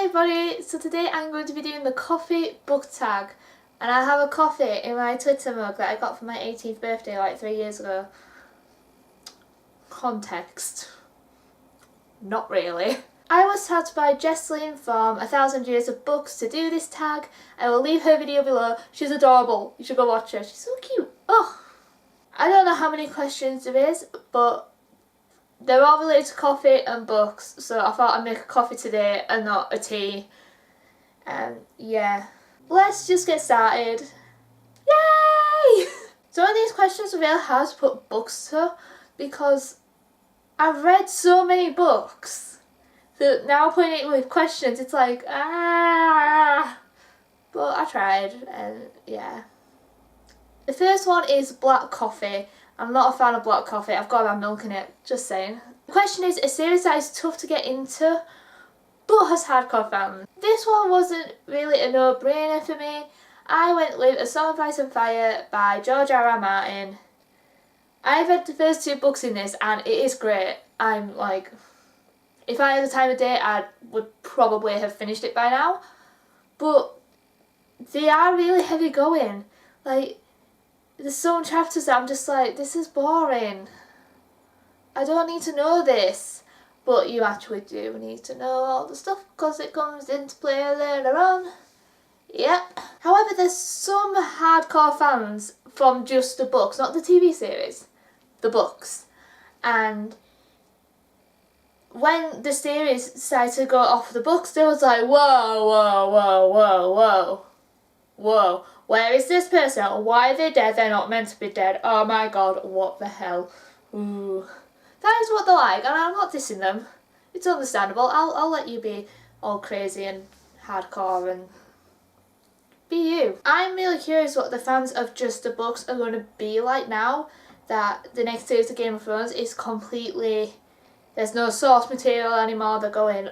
everybody, so today I'm going to be doing the coffee book tag, and I have a coffee in my Twitter mug that I got for my 18th birthday like 3 years ago. Context. Not really. I was tagged by Jesslyn from 1000 Years of Books to do this tag. I will leave her video below. She's adorable. You should go watch her. She's so cute. Oh, I don't know how many questions there is, but they're all related to coffee and books, so I thought I'd make a coffee today and not a tea. Yeah. Let's just get started. Yay! Some of these questions are really hard to put books to because I've read so many books. So now putting it with questions, it's like, But I tried, and yeah. The first one is black coffee. I'm not a fan of black coffee. I've got to have milk in it. Just saying. The question is a series that is tough to get into, but has hardcore fans. This one wasn't really a no-brainer for me. I went with A Song of Ice and Fire by George R.R. Martin. I've read the first 2 books in this, and it is great. I'm like, if I had the time of day, I would probably have finished it by now. But they are really heavy going. Like, there's some chapters that I'm just like, this is boring. I don't need to know this. But you actually do need to know all the stuff because it comes into play later on. Yep. However, there's some hardcore fans from just the books, not the TV series, the books. And when the series decided to go off the books, they was like, whoa, where is this person? Why are they dead? They're not meant to be dead. Oh my god, what the hell? Ooh. That is what they're like, and I'm not dissing them. It's understandable. I'll let you be all crazy and hardcore and be you. I'm really curious what the fans of just the books are going to be like now that the next series of Game of Thrones is completely... There's no source material anymore. They're going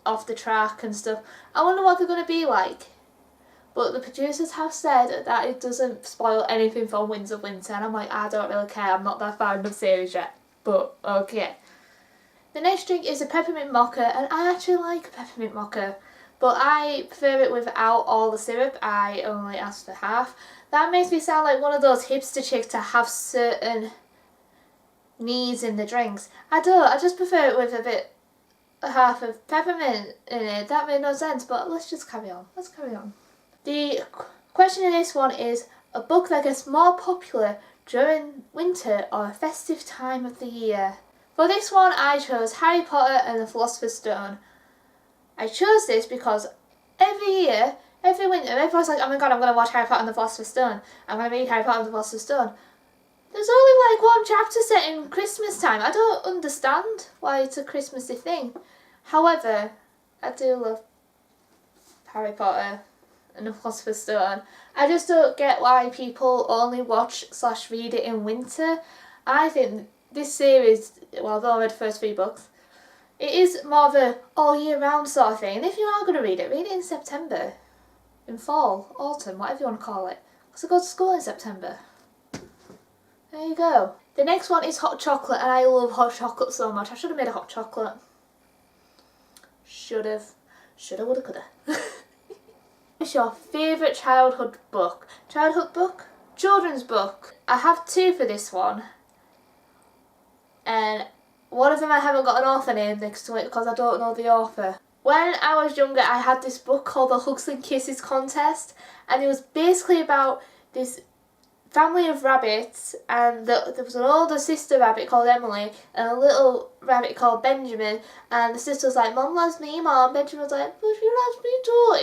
off the track and stuff. I wonder what they're going to be like. But the producers have said that it doesn't spoil anything from Winds of Winter, and I'm like, I don't really care, I'm not that far in the series yet. But, okay. The next drink is a Peppermint Mocha, and I actually like a Peppermint Mocha. But I prefer it without all the syrup. I only ask for half. That makes me sound like one of those hipster chicks to have certain needs in the drinks. I don't, I just prefer it with half of peppermint in it. That made no sense, but let's just carry on. Let's carry on. The question in this one is a book that gets more popular during winter or a festive time of the year. For this one I chose Harry Potter and the Philosopher's Stone. I chose this because every year, every winter, everyone's like, oh my god, I'm going to watch Harry Potter and the Philosopher's Stone. I'm going to read Harry Potter and the Philosopher's Stone. There's only like one chapter set in Christmas time. I don't understand why it's a Christmassy thing. However, I do love Harry Potter and the Philosopher's Stone. I just don't get why people only watch/read it in winter. I think this series, well, I've only read the first 3 books, it is more of a all year round sort of thing. And if you are going to read it in September, in fall, autumn, whatever you want to call it. Because I go to school in September. There you go. The next one is hot chocolate, and I love hot chocolate so much. I should have made a hot chocolate. Should have. Shoulda, woulda, coulda. What's your favourite childhood book? Childhood book? Children's book. I have 2 for this one. And one of them I haven't got an author name next to it because I don't know the author. When I was younger I had this book called The Hugs and Kisses Contest, and it was basically about this family of rabbits, and there was an older sister rabbit called Emily and a little rabbit called Benjamin, and the sister was like, Mum loves me, Mom. Benjamin was like, but she loves me too.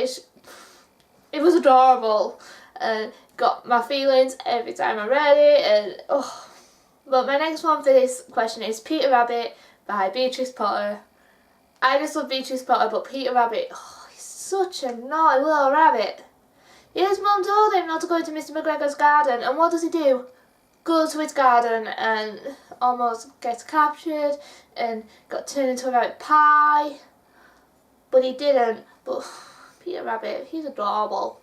It was adorable and got my feelings every time I read it, and oh. But my next one for this question is Peter Rabbit by Beatrice Potter. I just love Beatrice Potter, but Peter Rabbit, oh, he's such a naughty little rabbit. His mum told him not to go into Mr. McGregor's garden, and what does he do? Go to his garden and almost gets captured and got turned into a rabbit pie. But he didn't. But Peter Rabbit, he's adorable.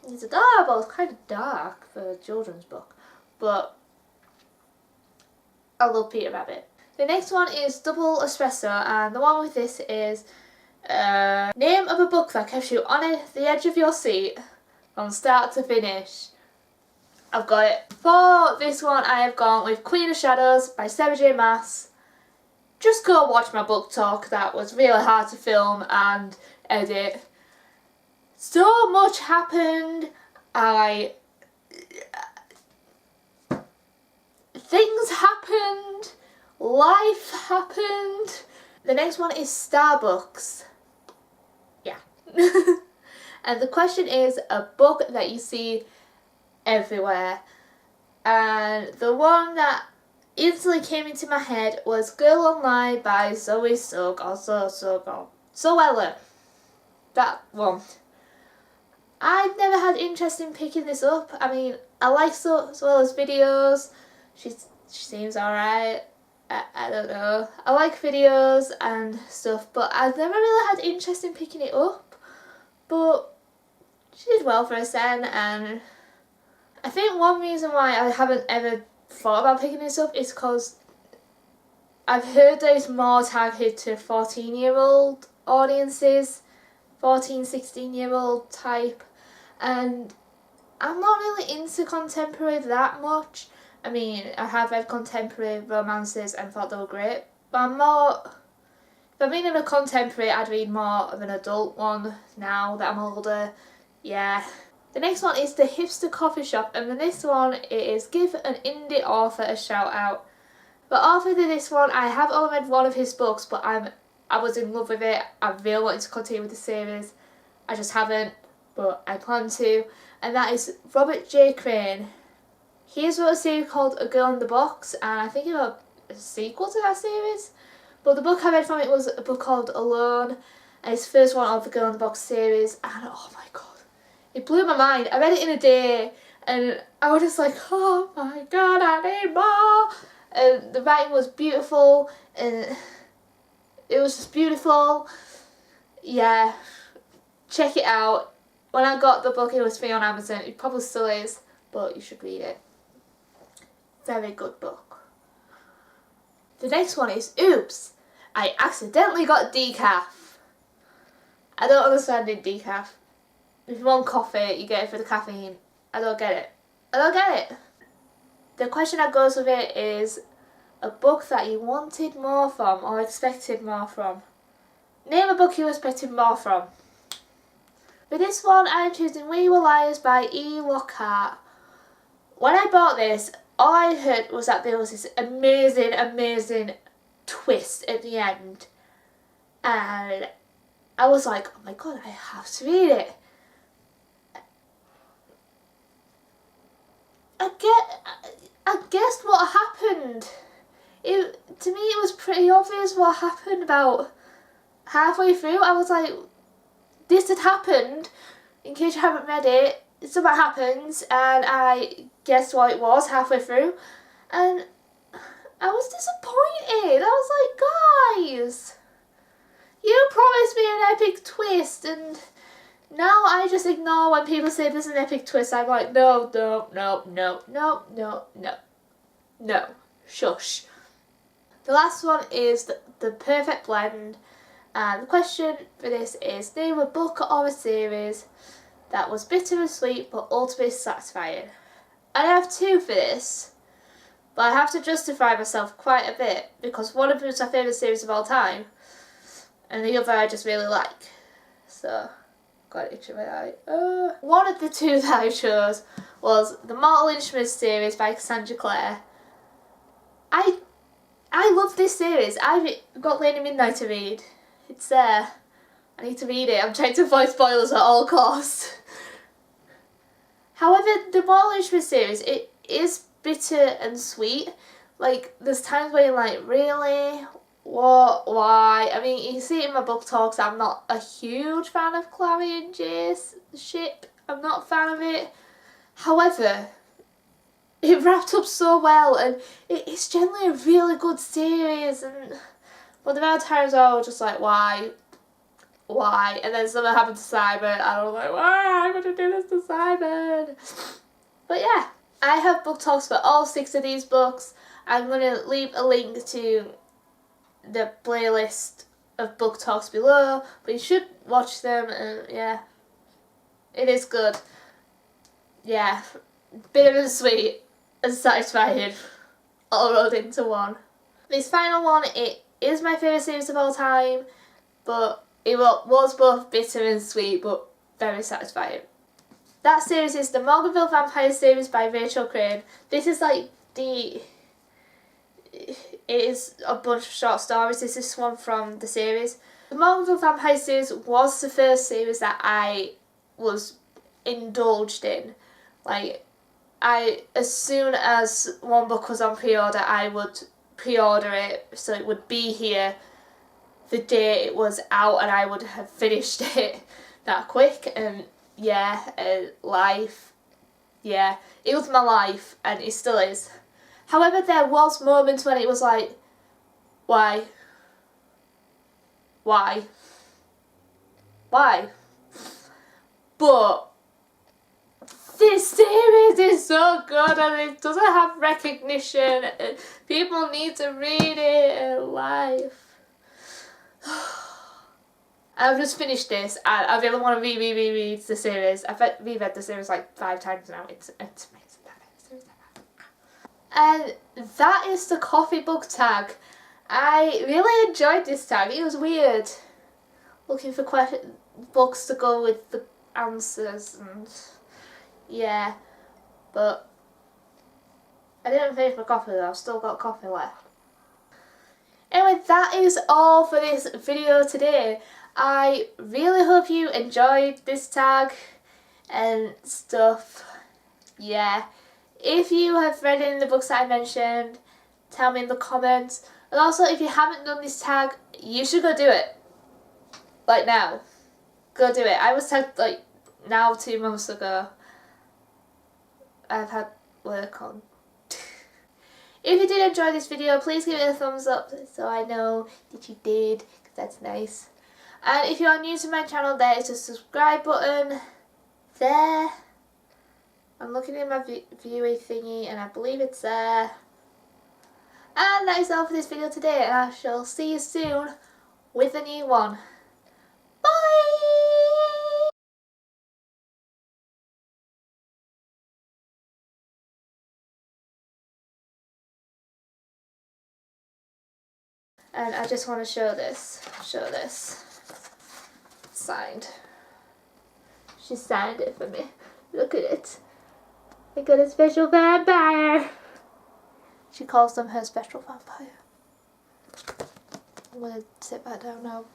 He's adorable. It's kind of dark for a children's book, but I love Peter Rabbit. The next one is Double Espresso, and the one with this is Name of a book that kept you on the edge of your seat from start to finish. I've got it. For this one, I have gone with Queen of Shadows by Sarah J Maas. Just go watch my book talk. That was really hard to film and edit. So much happened. Things happened. Life happened. The next one is Starbucks. Yeah. And the question is a book that you see everywhere. And the one that instantly came into my head was Girl Online by Zoe Sowella. That one. I've never had interest in picking this up. I mean, I like Zoella's videos. She seems alright. I don't know. I like videos and stuff, but I've never really had interest in picking it up. But she did well for a sen, and I think one reason why I haven't ever thought about picking this up is because I've heard that it's more targeted to 14-year-old audiences, 14, 16-year-old type, and I'm not really into contemporary that much. I mean, I have read contemporary romances and thought they were great, but I'm more, if I'm reading a contemporary, I'd read more of an adult one now that I'm older. Yeah. The next one is The Hipster Coffee Shop, and the next one is Give an Indie Author a Shout Out. The author of this one, I have only read one of his books, but I was in love with it. I really wanted to continue with the series. I just haven't, but I plan to. And that is Robert J. Crane. He has wrote a series called A Girl in the Box, and I think it was a sequel to that series. But the book I read from it was a book called Alone, and it's the first one of the Girl in the Box series, and oh my god, it blew my mind. I read it in a day, and I was just like, oh my god, I need more. And the writing was beautiful, and it was just beautiful. Yeah, check it out. When I got the book, it was free on Amazon. It probably still is, but you should read it. Very good book. The next one is Oops. I accidentally got decaf. I don't understand in decaf. If you want coffee, you get it for the caffeine. I don't get it. I don't get it. The question that goes with it is a book that you wanted more from or expected more from. Name a book you expected more from. For this one, I'm choosing We Were Liars by E. Lockhart. When I bought this, all I heard was that there was this amazing twist at the end. And I was like, oh my god, I have to read it. I guessed what happened. To me, it was pretty obvious what happened about halfway through. I was like, this had happened. In case you haven't read it, something happens, and I guessed what it was halfway through, and I was disappointed. I was like, guys, you promised me an epic twist, and now I just ignore when people say there's an epic twist. I'm like, no, shush. The last one is the Perfect Blend, and the question for this is name a book or a series that was bitter and sweet but ultimately satisfying. I have two for this, but I have to justify myself quite a bit because one of them is my favourite series of all time and the other I just really like. So, got it in my eye. One of the two that I chose was the Mortal Instruments series by Cassandra Clare. I love this series. I've got Lady Midnight to read. It's there. I need to read it. I'm trying to avoid spoilers at all costs. However, the Mortal Instruments series, it is bitter and sweet. Like, there's times where you're like, really? What? Why? I mean, you can see it in my book talks, I'm not a huge fan of Clary and Jace ship. I'm not a fan of it. However, it wrapped up so well, and it's generally a really good series, and but there are times where I was just like, why? And then something happened to Simon, and I was like, why would you do this to Simon? But yeah, I have book talks for all 6 of these books. I'm going to leave a link to the playlist of book talks below, but you should watch them, and yeah, it is good. Yeah, bitter and sweet and satisfying all rolled into one. This final one, it is my favourite series of all time, but it was both bitter and sweet, but very satisfying. That series is the Morganville Vampire series by Rachel Crane. This is like it is a bunch of short stories. This is one from the series. The Morganville Vampire series was the first series that I was indulged in. Like, as soon as one book was on pre-order, I would pre-order it, so it would be here the day it was out, and I would have finished it that quick. And yeah, life, yeah, it was my life, and it still is. However, there was moments when it was like, why? But this series is so good, and it doesn't have recognition. People need to read it in life. I've just finished this, and I really want to reread the series. I've reread the series like 5 times now. It's amazing. And that is the coffee book tag. I really enjoyed this tag. It was weird, looking for books to go with the answers, and yeah, but I didn't finish my coffee though. I've still got coffee left. Anyway, that is all for this video today. I really hope you enjoyed this tag and stuff. Yeah, if you have read any of the books that I mentioned, tell me in the comments. And also, if you haven't done this tag, you should go do it. Like now. Go do it. I was tagged like now 2 months ago. I've had work on. If you did enjoy this video, please give it a thumbs up so I know that you did, because that's nice. And if you are new to my channel, there is a subscribe button there. I'm looking at my viewy thingy, and I believe it's there. And that is all for this video today, and I shall see you soon with a new one. Bye! And I just want to show this. Signed. She signed it for me. Look at it. I got a special vampire. She calls them her special vampire. I'm gonna sit back down now.